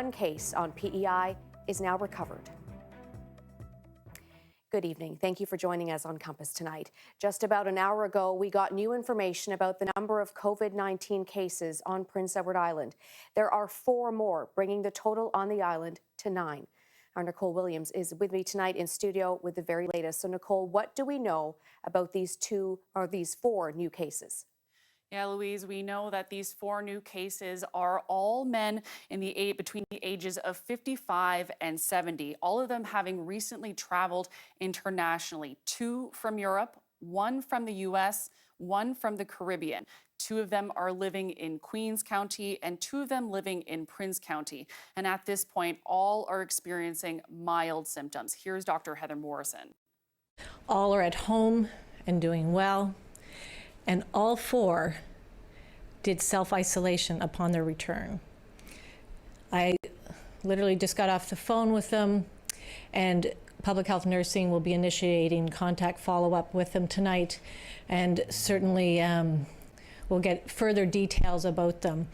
One case on PEI is now recovered. Good evening. Thank you for joining us on Compass tonight. Just about an hour ago, we got new information about the number of COVID-19 cases on Prince Edward Island. There are 4 more, bringing the total on the island to 9. Our Nicole Williams is with me tonight in studio with the very latest. So, Nicole, what do we know about these 4 new cases? Yeah, Louise, we know that these 4 new cases are all men between the ages of 55 and 70, all of them having recently traveled internationally. 2 from Europe, 1 from the U.S., 1 from the Caribbean. 2 of them are living in Queens County and 2 of them living in Prince County. And at this point, all are experiencing mild symptoms. Here's Dr. Heather Morrison. All are at home and doing well. And all 4 did self-isolation upon their return. I literally just got off the phone with them, and Public Health Nursing will be initiating contact follow-up with them tonight, and certainly we'll get further details about them.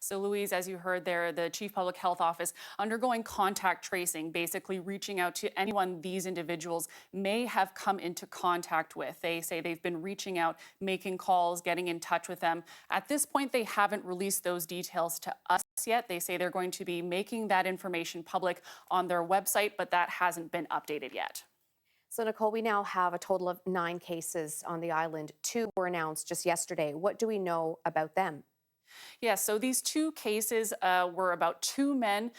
So, Louise, as you heard there, the Chief Public Health Office undergoing contact tracing, basically reaching out to anyone these individuals may have come into contact with. They say they've been reaching out, making calls, getting in touch with them. At this point, they haven't released those details to us yet. They say they're going to be making that information public on their website, but that hasn't been updated yet. So, Nicole, we now have a total of 9 cases on the island. 2 were announced just yesterday. What do we know about them? Yeah, so these 2 cases were about 2 men,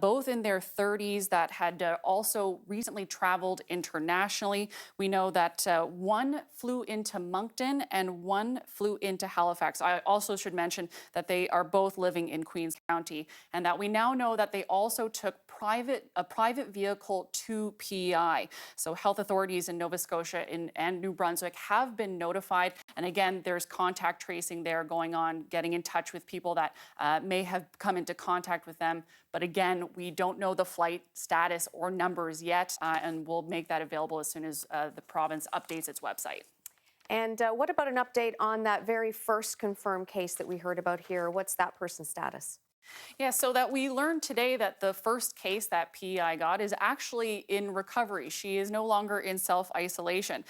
both in their 30s, that had also recently traveled internationally. We know that 1 flew into Moncton and 1 flew into Halifax. I also should mention that they are both living in Queens County, and that we now know that they also took a private vehicle to PEI. So health authorities in Nova Scotia and New Brunswick have been notified. And again, there's contact tracing there going on, getting in touch with people that may have come into contact with them. But again, we don't know the flight status or numbers yet, and we'll make that available as soon as the province updates its website. And what about an update on that very first confirmed case that we heard about here? What's that person's status? Yeah, so that we learned today that the first case that PEI got is actually in recovery. She is no longer in self-isolation.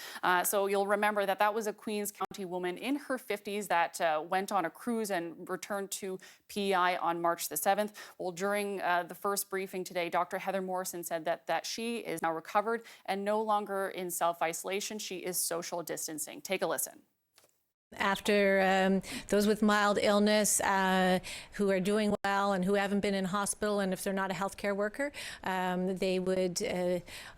So you'll remember that that was a Queens County woman in her 50s that went on a cruise and returned to PEI on March the 7th. Well, during the first briefing today, Dr. Heather Morrison said that she is now recovered and no longer in self-isolation. She is social distancing. Take a listen. After those with mild illness who are doing well and who haven't been in hospital, and if they're not a healthcare worker, they would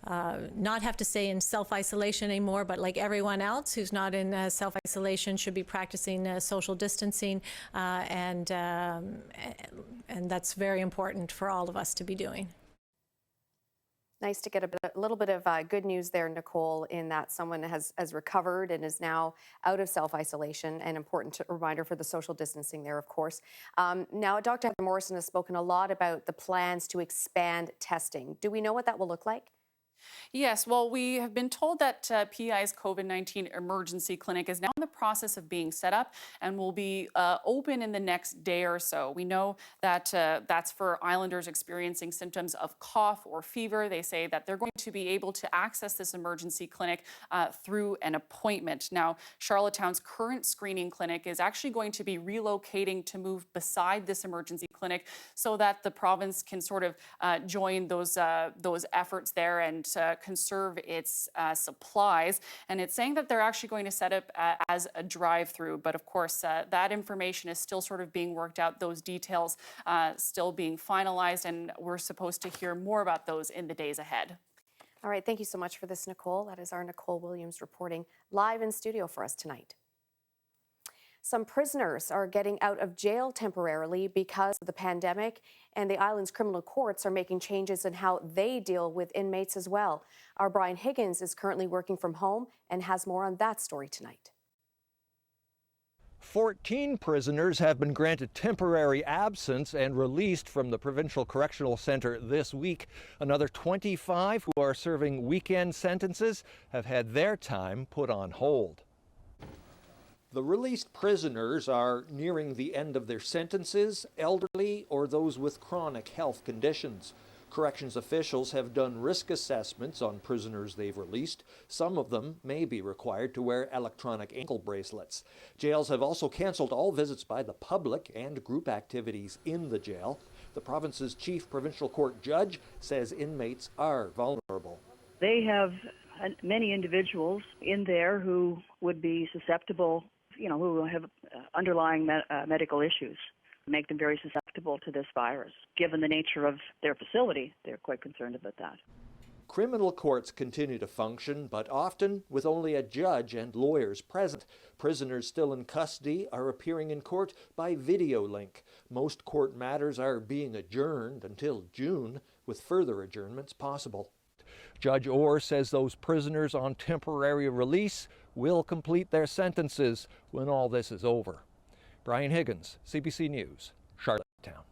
not have to stay in self-isolation anymore, but like everyone else who's not in self-isolation should be practicing social distancing, and that's very important for all of us to be doing. Nice to get a little bit of good news there, Nicole, in that someone has recovered and is now out of self-isolation. An important reminder for the social distancing there, of course. Now, Dr. Heather Morrison has spoken a lot about the plans to expand testing. Do we know what that will look like? Yes, well, we have been told that PEI's COVID-19 emergency clinic is now in the process of being set up and will be open in the next day or so. We know that that's for islanders experiencing symptoms of cough or fever. They say that they're going to be able to access this emergency clinic through an appointment. Now, Charlottetown's current screening clinic is actually going to be relocating to move beside this emergency clinic so that the province can sort of join those efforts there and conserve its supplies. And it's saying that they're actually going to set up as a drive-through. But of course, that information is still sort of being worked out, those details still being finalized, and we're supposed to hear more about those in the days ahead. All right, thank you so much for this, Nicole. That is our Nicole Williams reporting live in studio for us tonight. Some prisoners are getting out of jail temporarily because of the pandemic, and the island's criminal courts are making changes in how they deal with inmates as well. Our Brian Higgins is currently working from home and has more on that story tonight. 14 prisoners have been granted temporary absence and released from the Provincial Correctional Center this week. Another 25 who are serving weekend sentences have had their time put on hold. The released prisoners are nearing the end of their sentences, elderly or those with chronic health conditions. Corrections officials have done risk assessments on prisoners they've released. Some of them may be required to wear electronic ankle bracelets. Jails have also canceled all visits by the public and group activities in the jail. The province's chief provincial court judge says inmates are vulnerable. They have many individuals in there who would be susceptible, who have underlying medical issues, make them very susceptible to this virus. Given the nature of their facility, they're quite concerned about that. Criminal courts continue to function, but often with only a judge and lawyers present. Prisoners still in custody are appearing in court by video link. Most court matters are being adjourned until June, with further adjournments possible. Judge Orr says those prisoners on temporary release will complete their sentences when all this is over. Brian Higgins, CBC News, Charlottetown.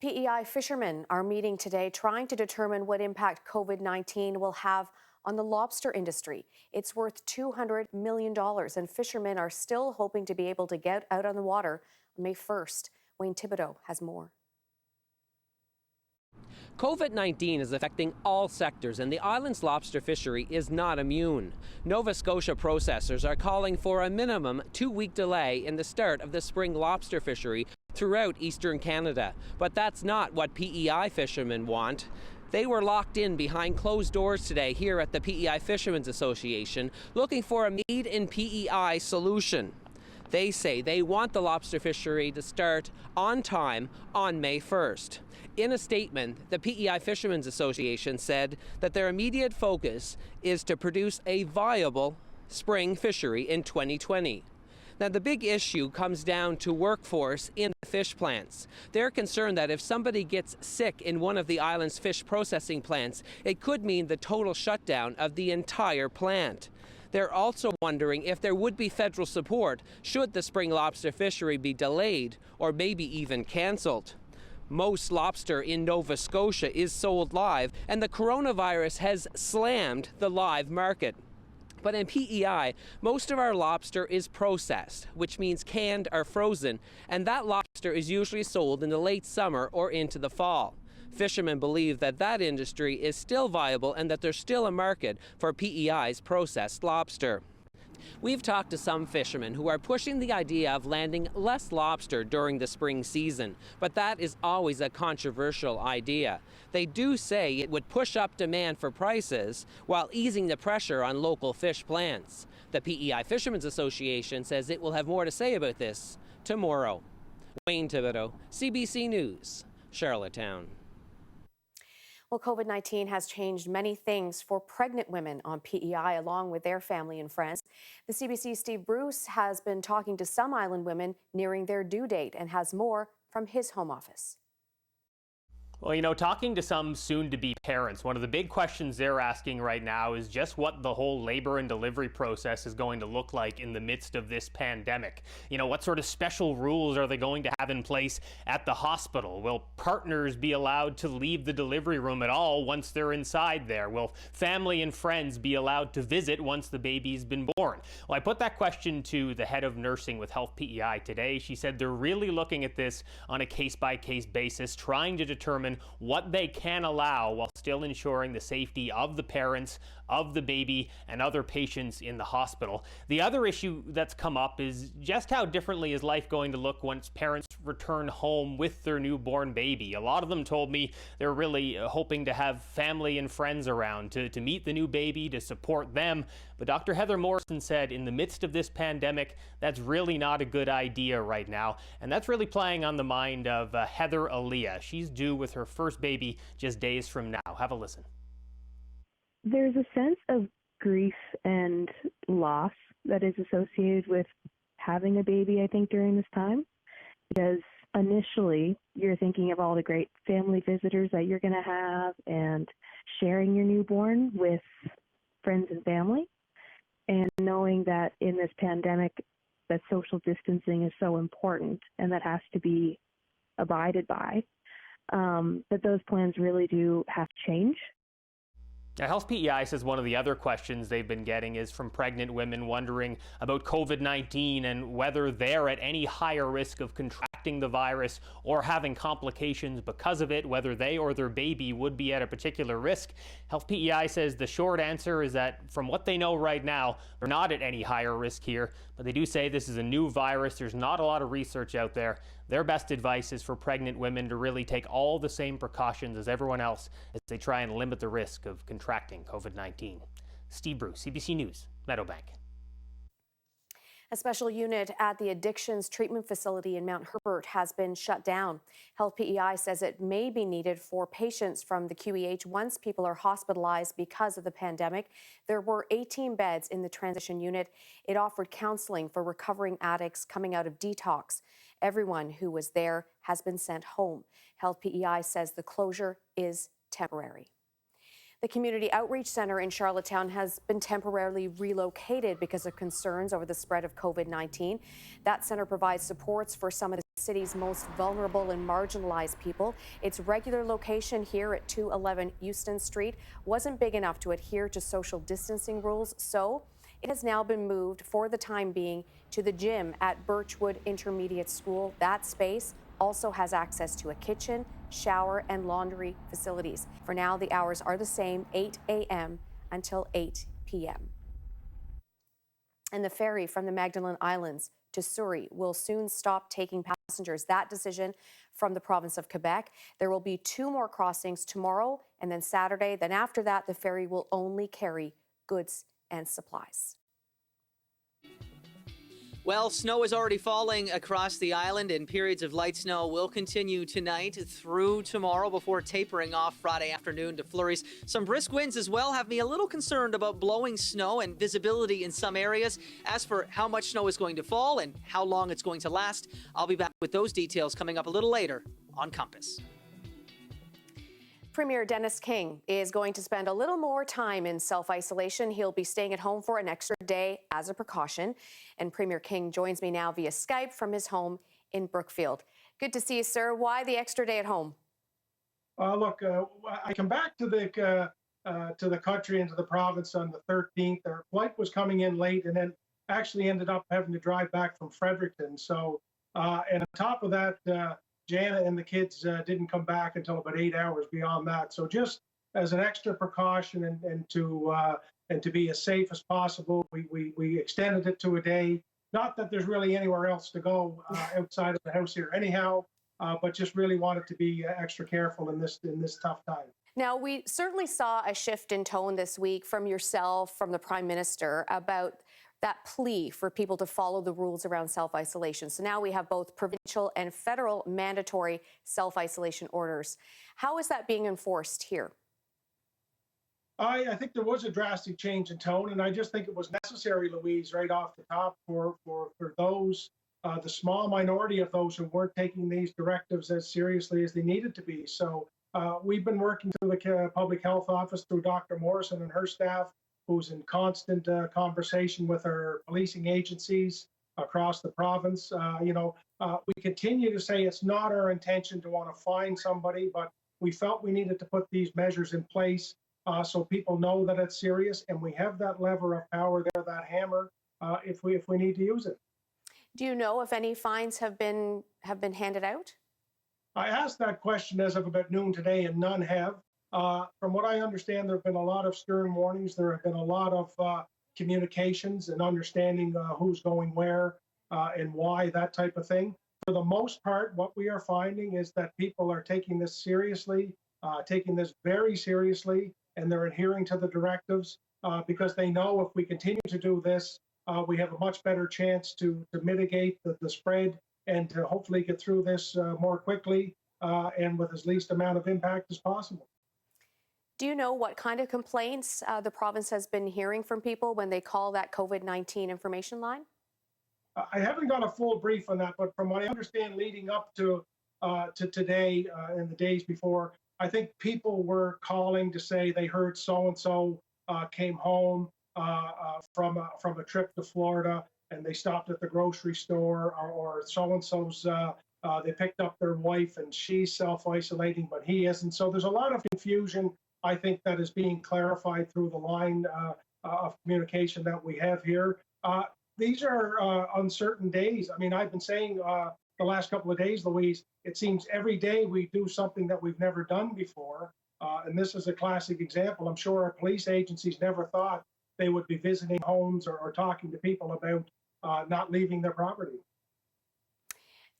PEI fishermen are meeting today trying to determine what impact COVID-19 will have on the lobster industry. It's worth $200 million, and fishermen are still hoping to be able to get out on the water on May 1st. Wayne Thibodeau has more. COVID-19 is affecting all sectors, and the island's lobster fishery is not immune. Nova Scotia processors are calling for a minimum 2-week delay in the start of the spring lobster fishery throughout eastern Canada. But that's not what PEI fishermen want. They were locked in behind closed doors today here at the PEI Fishermen's Association, looking for a Made in PEI solution. They say they want the lobster fishery to start on time on May 1st. In a statement, the PEI Fishermen's Association said that their immediate focus is to produce a viable spring fishery in 2020. Now, the big issue comes down to workforce in the fish plants. They're concerned that if somebody gets sick in one of the island's fish processing plants, it could mean the total shutdown of the entire plant. They're also wondering if there would be federal support should the spring lobster fishery be delayed or maybe even canceled. Most lobster in Nova Scotia is sold live, and the coronavirus has slammed the live market. But in PEI, most of our lobster is processed, which means canned or frozen, and that lobster is usually sold in the late summer or into the fall. Fishermen believe that that industry is still viable and that there's still a market for PEI's processed lobster. We've talked to some fishermen who are pushing the idea of landing less lobster during the spring season, but that is always a controversial idea. They do say it would push up demand for prices while easing the pressure on local fish plants. The PEI Fishermen's Association says it will have more to say about this tomorrow. Wayne Thibodeau, CBC News, Charlottetown. Well, COVID-19 has changed many things for pregnant women on PEI, along with their family and friends. The CBC's Steve Bruce has been talking to some island women nearing their due date and has more from his home office. Well, talking to some soon-to-be parents, one of the big questions they're asking right now is just what the whole labor and delivery process is going to look like in the midst of this pandemic. What sort of special rules are they going to have in place at the hospital? Will partners be allowed to leave the delivery room at all once they're inside there? Will family and friends be allowed to visit once the baby's been born? Well, I put that question to the head of nursing with Health PEI today. She said they're really looking at this on a case-by-case basis, trying to determine what they can allow while still ensuring the safety of the parents, of the baby, and other patients in the hospital. The other issue that's come up is just how differently is life going to look once parents return home with their newborn baby. A lot of them told me they're really hoping to have family and friends around to meet the new baby, to support them. But Dr. Heather Morrison said in the midst of this pandemic, that's really not a good idea right now. And that's really playing on the mind of Heather Aaliyah. She's due with her first baby just days from now. Have a listen. There's a sense of grief and loss that is associated with having a baby, I think, during this time, because initially you're thinking of all the great family visitors that you're going to have and sharing your newborn with friends and family, and knowing that in this pandemic that social distancing is so important and that has to be abided by, that those plans really do have to change. Now, Health PEI says one of the other questions they've been getting is from pregnant women wondering about COVID-19 and whether they're at any higher risk of contracting the virus or having complications because of it, whether they or their baby would be at a particular risk. Health PEI says the short answer is that from what they know right now, they're not at any higher risk here, but they do say this is a new virus. There's not a lot of research out there. Their best advice is for pregnant women to really take all the same precautions as everyone else as they try and limit the risk of contracting COVID-19. Steve Bruce, CBC News, Meadowbank. A special unit at the Addictions Treatment Facility in Mount Herbert has been shut down. Health PEI says it may be needed for patients from the QEH once people are hospitalized because of the pandemic. There were 18 beds in the transition unit. It offered counseling for recovering addicts coming out of detox. Everyone who was there has been sent home. Health PEI says the closure is temporary. The Community Outreach Center in Charlottetown has been temporarily relocated because of concerns over the spread of COVID-19. That center provides supports for some of the city's most vulnerable and marginalized people. Its regular location here at 211 Euston Street wasn't big enough to adhere to social distancing rules, so it has now been moved for the time being to the gym at Birchwood Intermediate School. That space also has access to a kitchen, shower, and laundry facilities. For now, the hours are the same, 8 a.m. until 8 p.m. And the ferry from the Magdalen Islands to Surrey will soon stop taking passengers. That decision from the province of Quebec. There will be 2 more crossings tomorrow and then Saturday. Then after that, the ferry will only carry goods and supplies. Well, snow is already falling across the island, and periods of light snow will continue tonight through tomorrow before tapering off Friday afternoon to flurries. Some brisk winds as well have me a little concerned about blowing snow and visibility in some areas. As for how much snow is going to fall and how long it's going to last, I'll be back with those details coming up a little later on Compass. Premier Dennis King is going to spend a little more time in self-isolation. He'll be staying at home for an extra day as a precaution. And Premier King joins me now via Skype from his home in Brookfield. Good to see you, sir. Why the extra day at home? Look, I come back to the country and to the province on the 13th. Our flight was coming in late and then actually ended up having to drive back from Fredericton. So, and on top of that, Jana and the kids didn't come back until about 8 hours beyond that. So just as an extra precaution and to be as safe as possible, we extended it to a day. Not that there's really anywhere else to go outside of the house here anyhow, but just really wanted to be extra careful in this tough time. Now, we certainly saw a shift in tone this week from yourself, from the Prime Minister, about that plea for people to follow the rules around self-isolation. So now we have both provincial and federal mandatory self-isolation orders. How is that being enforced here? I think there was a drastic change in tone, and I just think it was necessary, Louise, right off the top for those, the small minority of those who weren't taking these directives as seriously as they needed to be. So we've been working through the Public Health Office, through Dr. Morrison and her staff, who's in constant conversation with our policing agencies across the province. We continue to say it's not our intention to want to fine somebody, but we felt we needed to put these measures in place so people know that it's serious, and we have that lever of power there, that hammer, if we need to use it. Do you know if any fines have been handed out? I asked that question as of about noon today, and none have. From what I understand, there have been a lot of stern warnings. There have been a lot of communications and understanding who's going where and why, that type of thing. For the most part, what we are finding is that people are taking this seriously, taking this very seriously, and they're adhering to the directives because they know if we continue to do this, we have a much better chance to mitigate the spread and to hopefully get through this more quickly and with as least amount of impact as possible. Do you know what kind of complaints the province has been hearing from people when they call that COVID-19 information line? I haven't got a full brief on that, but from what I understand leading up to today and the days before, I think people were calling to say they heard so-and-so came home from a trip to Florida and they stopped at the grocery store, or so-and-so's they picked up their wife and she's self-isolating, but he isn't. So there's a lot of confusion I think that is being clarified through the line of communication that we have here. These are uncertain days. I mean, I've been saying the last couple of days, Louise, it seems every day we do something that we've never done before. And this is a classic example. I'm sure our police agencies never thought they would be visiting homes or talking to people about not leaving their property.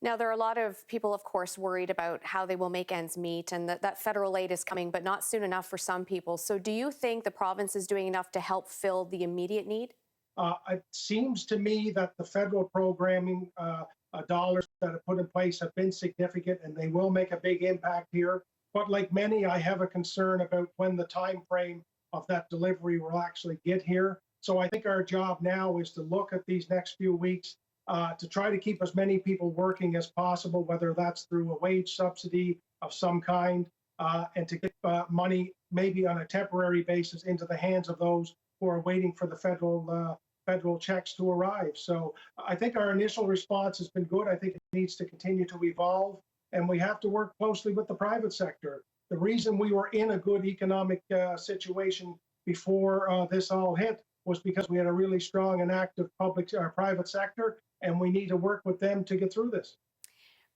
Now, there are a lot of people, of course, worried about how they will make ends meet and that federal aid is coming, but not soon enough for some people. So do you think the province is doing enough to help fill the immediate need? It seems to me that the federal programming dollars that are put in place have been significant and they will make a big impact here. But like many, I have a concern about when the time frame of that delivery will actually get here. So I think our job now is to look at these next few weeks to try to keep as many people working as possible, whether that's through a wage subsidy of some kind, and to get money maybe on a temporary basis into the hands of those who are waiting for the federal checks to arrive. So I think our initial response has been good. I think it needs to continue to evolve, and we have to work closely with the private sector. The reason we were in a good economic situation before this all hit was because we had a really strong and active private sector, and we need to work with them to get through this.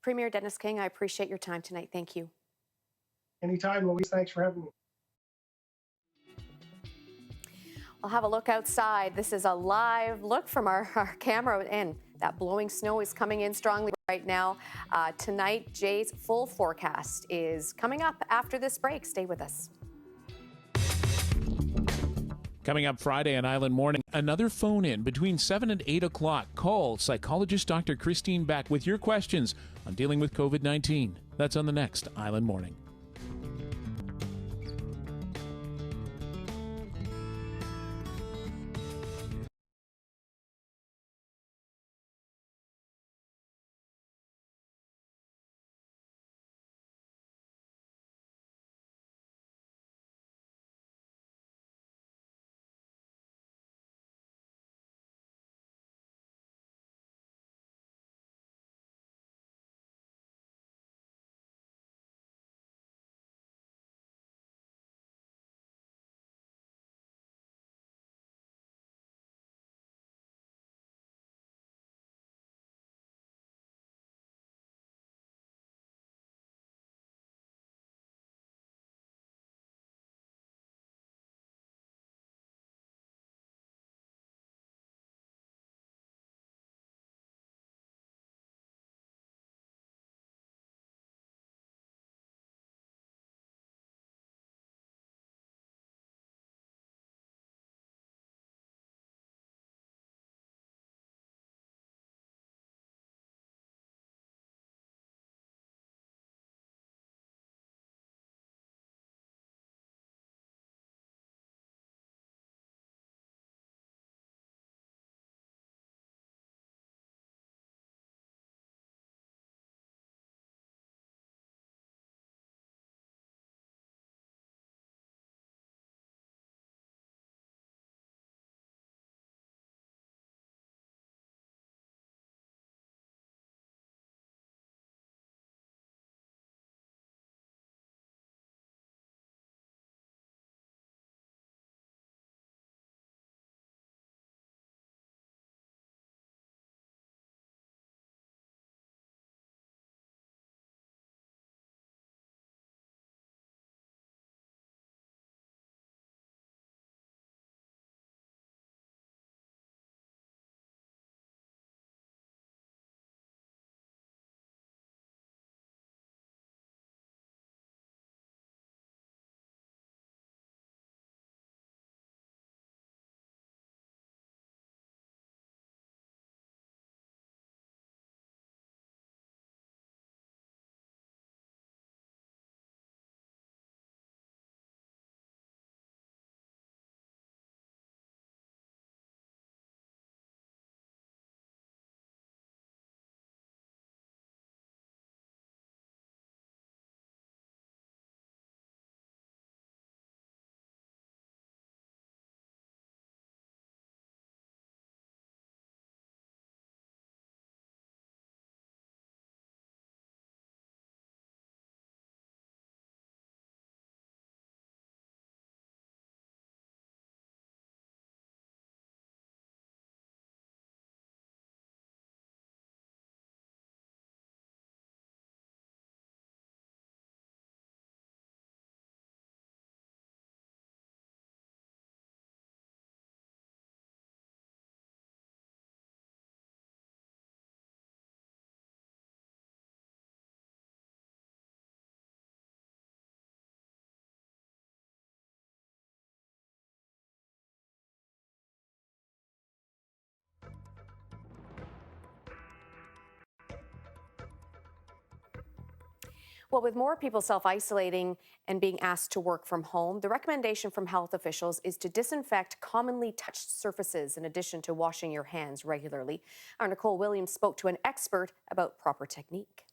Premier Dennis King, I appreciate your time tonight. Thank you. Anytime, Louise. Thanks for having me. We'll have a look outside. This is a live look from our camera, and that blowing snow is coming in strongly right now. Tonight, Jay's full forecast is coming up after this break. Stay with us. Coming up Friday on Island Morning, another phone in between 7 and 8 o'clock. Call psychologist Dr. Christine Beck with your questions on dealing with COVID-19. That's on the next Island Morning. Well, with more people self-isolating and being asked to work from home, the recommendation from health officials is to disinfect commonly touched surfaces in addition to washing your hands regularly. Our Nicole Williams spoke to an expert about proper technique.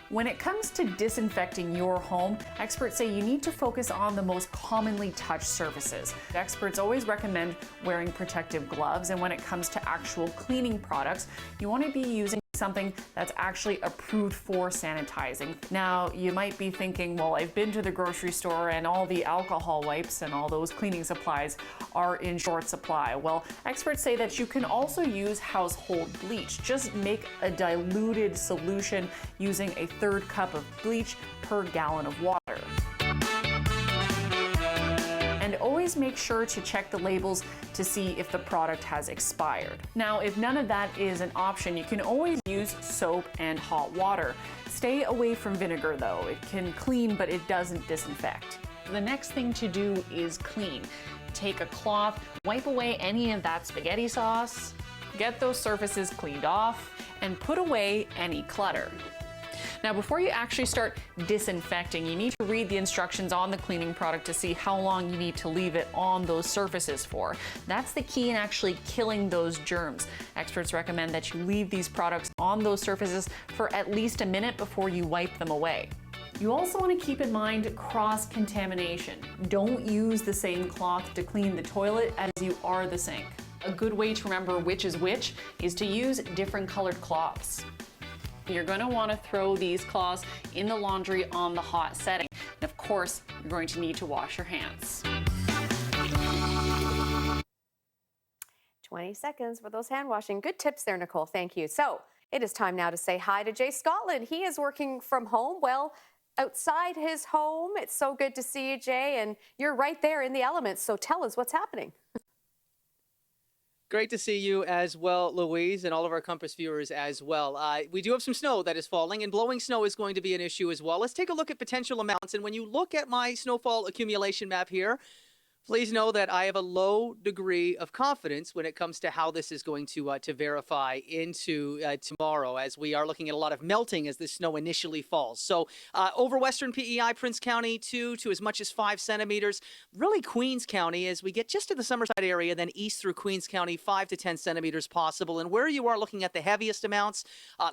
When it comes to disinfecting your home, experts say you need to focus on the most commonly touched surfaces. Experts always recommend wearing protective gloves, and when it comes to actual cleaning products, you want to be using something that's actually approved for sanitizing. Now, you might be thinking, well, I've been to the grocery store and all the alcohol wipes and all those cleaning supplies are in short supply. Well, experts say that you can also use household bleach. Just make a diluted solution using a 1/3 cup of bleach per gallon of water. And always make sure to check the labels to see if the product has expired. Now, if none of that is an option, you can always use soap and hot water. Stay away from vinegar though. It can clean, but it doesn't disinfect. The next thing to do is clean. Take a cloth, wipe away any of that spaghetti sauce, get those surfaces cleaned off, and put away any clutter. Now, before you actually start disinfecting, you need to read the instructions on the cleaning product to see how long you need to leave it on those surfaces for. That's the key in actually killing those germs. Experts recommend that you leave these products on those surfaces for at least a minute before you wipe them away. You also want to keep in mind cross-contamination. Don't use the same cloth to clean the toilet as you are the sink. A good way to remember which is to use different colored cloths. You're going to want to throw these cloths in the laundry on the hot setting. And of course, you're going to need to wash your hands. 20 seconds for those hand washing. Good tips there, Nicole. Thank you. So it is time now to say hi to Jay Scotland. He is working from home. Well, outside his home. It's so good to see you, Jay. And you're right there in the elements. So tell us what's happening. Great to see you as well, Louise, and all of our Compass viewers as well. We do have some snow that is falling, and blowing snow is going to be an issue as well. Let's take a look at potential amounts. And when you look at my snowfall accumulation map here, please know that I have a low degree of confidence when it comes to how this is going to verify into tomorrow, as we are looking at a lot of melting as the snow initially falls. So over western PEI, Prince County, 2 to as much as 5 centimeters. Really Queens County, as we get just to the Summerside area, then east through Queens County, 5 to 10 centimeters possible. And where you are looking at the heaviest amounts,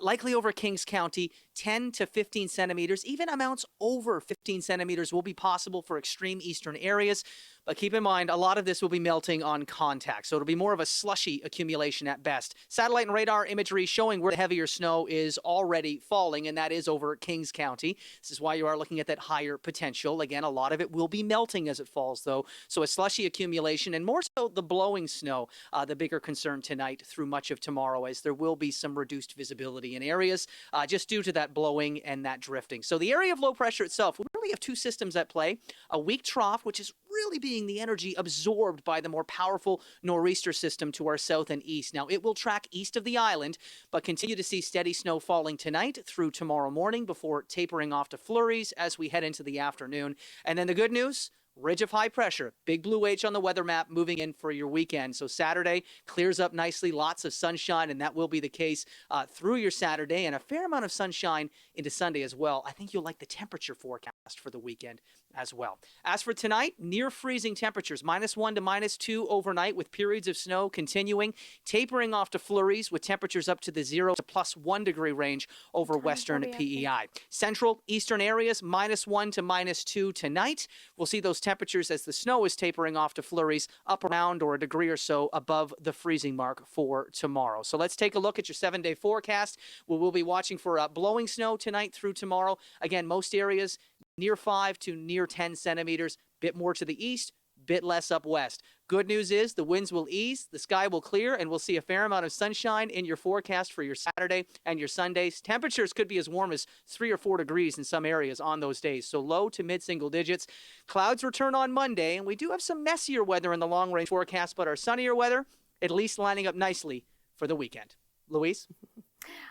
likely over Kings County, 10 to 15 centimeters. Even amounts over 15 centimeters will be possible for extreme eastern areas. But keep in mind, a lot of this will be melting on contact, so it'll be more of a slushy accumulation at best. Satellite and radar imagery showing where the heavier snow is already falling, and that is over Kings County. This is why you are looking at that higher potential. Again, a lot of it will be melting as it falls, though, so a slushy accumulation, and more so the blowing snow, the bigger concern tonight through much of tomorrow, as there will be some reduced visibility in areas just due to that blowing and that drifting. So the area of low pressure itself, we really have two systems at play. A weak trough, which is really being the energy absorbed by the more powerful nor'easter system to our south and east. Now, it will track east of the island, but continue to see steady snow falling tonight through tomorrow morning before tapering off to flurries as we head into the afternoon. And then the good news, ridge of high pressure, big blue H on the weather map moving in for your weekend. So Saturday clears up nicely, lots of sunshine, and that will be the case through your Saturday, and a fair amount of sunshine into Sunday as well. I think you'll like the temperature forecast for the weekend as well. As for tonight, near freezing temperatures, -1 to -2 overnight, with periods of snow continuing, tapering off to flurries with temperatures up to the 0 to +1 degree range over western PEI. Central, eastern areas, -1 to -2 tonight. We'll see those temperatures as the snow is tapering off to flurries up around or a degree or so above the freezing mark for tomorrow. So let's take a look at your 7-day forecast. We'll be watching for blowing snow tonight through tomorrow. Again, most areas near 5 to near 10 centimeters, bit more to the east, bit less up west. Good news is the winds will ease, the sky will clear, and we'll see a fair amount of sunshine in your forecast for your Saturday and your Sundays. Temperatures could be as warm as 3 or 4 degrees in some areas on those days, so low to mid-single digits. Clouds return on Monday, and we do have some messier weather in the long-range forecast, but our sunnier weather at least lining up nicely for the weekend. Louise?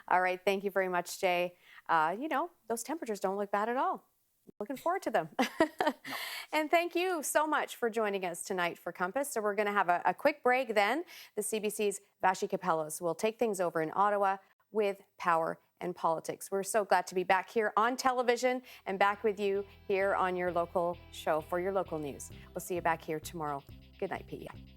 All right. Thank you very much, Jay. You know, those temperatures don't look bad at all. Looking forward to them. And thank you so much for joining us tonight for Compass. So we're going to have a quick break then. The CBC's Vashi Kapelos will take things over in Ottawa with Power and politics. We're so glad to be back here on television and back with you here on your local show for your local news. We'll see you back here tomorrow. Good night, PEI.